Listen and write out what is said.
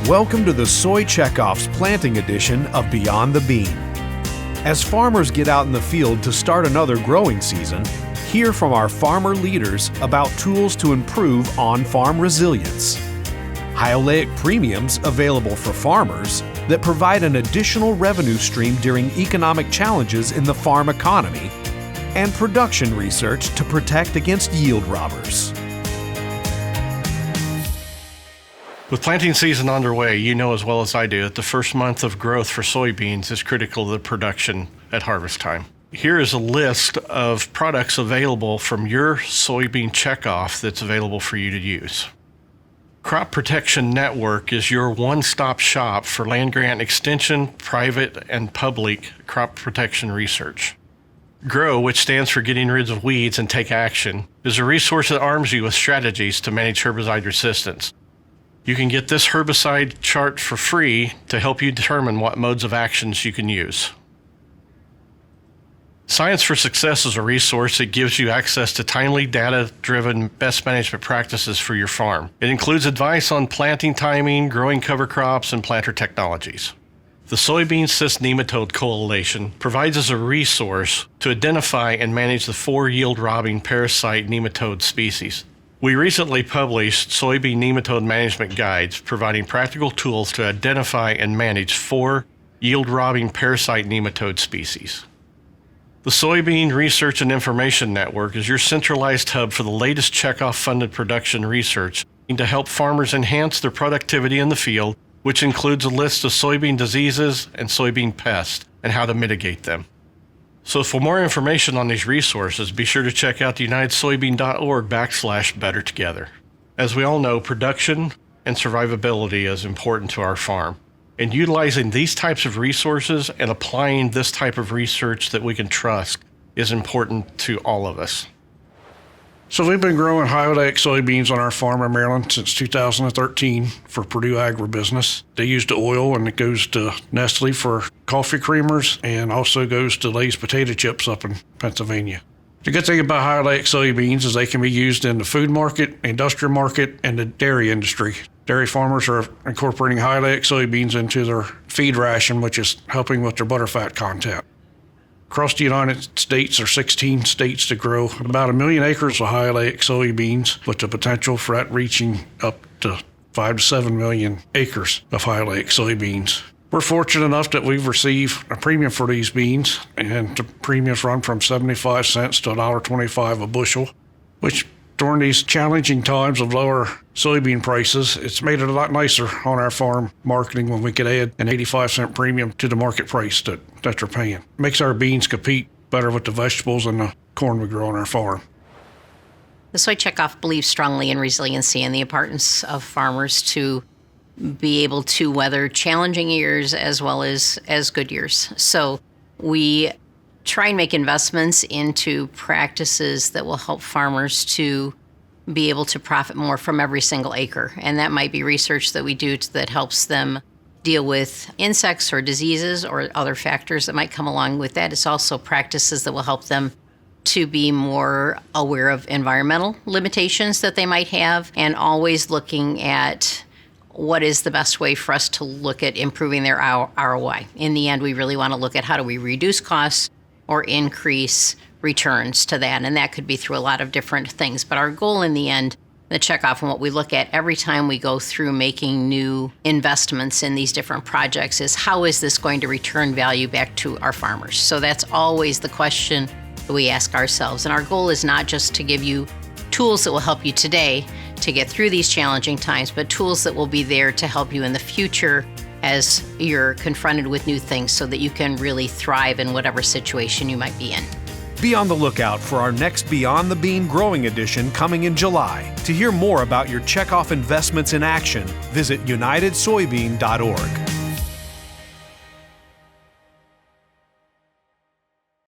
Welcome to the Soy Checkoff's planting edition of Beyond the Bean. As farmers get out in the field to start another growing season, hear from our farmer leaders about tools to improve on-farm resilience. High oleic premiums available for farmers that provide an additional revenue stream during economic challenges in the farm economy, and production research to protect against yield robbers. With planting season underway, you know as well as I do that the first month of growth for soybeans is critical to the production at harvest time. Here is a list of products available from your soybean checkoff that's available for you to use. Crop Protection Network is your one-stop shop for land-grant extension, private, and public crop protection research. GROW, which stands for Getting Rid of Weeds and Take Action, is a resource that arms you with strategies to manage herbicide resistance. You can get this herbicide chart for free to help you determine what modes of actions you can use. Science for Success is a resource that gives you access to timely, data-driven best management practices for your farm. It includes advice on planting timing, growing cover crops, and planter technologies. The Soybean Cyst Nematode Coalition provides us a resource to identify and manage the 4 yield-robbing parasite nematode species. We recently published soybean nematode management guides providing practical tools to identify and manage 4 yield-robbing parasite nematode species. The Soybean Research and Information Network is your centralized hub for the latest checkoff-funded production research to help farmers enhance their productivity in the field, which includes a list of soybean diseases and soybean pests and how to mitigate them. So for more information on these resources, be sure to check out the unitedsoybean.org/bettertogether. As we all know, production and survivability is important to our farm. And utilizing these types of resources and applying this type of research that we can trust is important to all of us. So we've been growing high oleic soybeans on our farm in Maryland since 2013 for Purdue Agribusiness. They use the oil, and it goes to Nestle for coffee creamers and also goes to Lay's potato chips up in Pennsylvania. The good thing about high oleic soybeans is they can be used in the food market, industrial market, and the dairy industry. Dairy farmers are incorporating high oleic soybeans into their feed ration, which is helping with their butterfat content. Across the United States, there are 16 states that grow about 1 million acres of high oleic soybeans, with the potential for that reaching up to 5 to 7 million acres of high oleic soybeans. We're fortunate enough that we've received a premium for these beans, and the premiums run from 75 cents to $1.25 a bushel, which during these challenging times of lower soybean prices, it's made it a lot nicer on our farm marketing when we could add an 85-cent premium to the market price that they're paying. It makes our beans compete better with the vegetables and the corn we grow on our farm. The Soy Checkoff believes strongly in resiliency and the importance of farmers to be able to weather challenging years as well as good years. So we try and make investments into practices that will help farmers to be able to profit more from every single acre. And that might be research that we do that helps them deal with insects or diseases or other factors that might come along with that. It's also practices that will help them to be more aware of environmental limitations that they might have, and always looking at what is the best way for us to look at improving their ROI. In the end, we really want to look at how do we reduce costs or increase returns to that. And that could be through a lot of different things. But our goal in the end, the checkoff, and what we look at every time we go through making new investments in these different projects is how is this going to return value back to our farmers? So that's always the question that we ask ourselves. And our goal is not just to give you tools that will help you today to get through these challenging times, but tools that will be there to help you in the future as you're confronted with new things so that you can really thrive in whatever situation you might be in. Be on the lookout for our next Beyond the Bean Growing Edition coming in July. To hear more about your checkoff investments in action, visit unitedsoybean.org.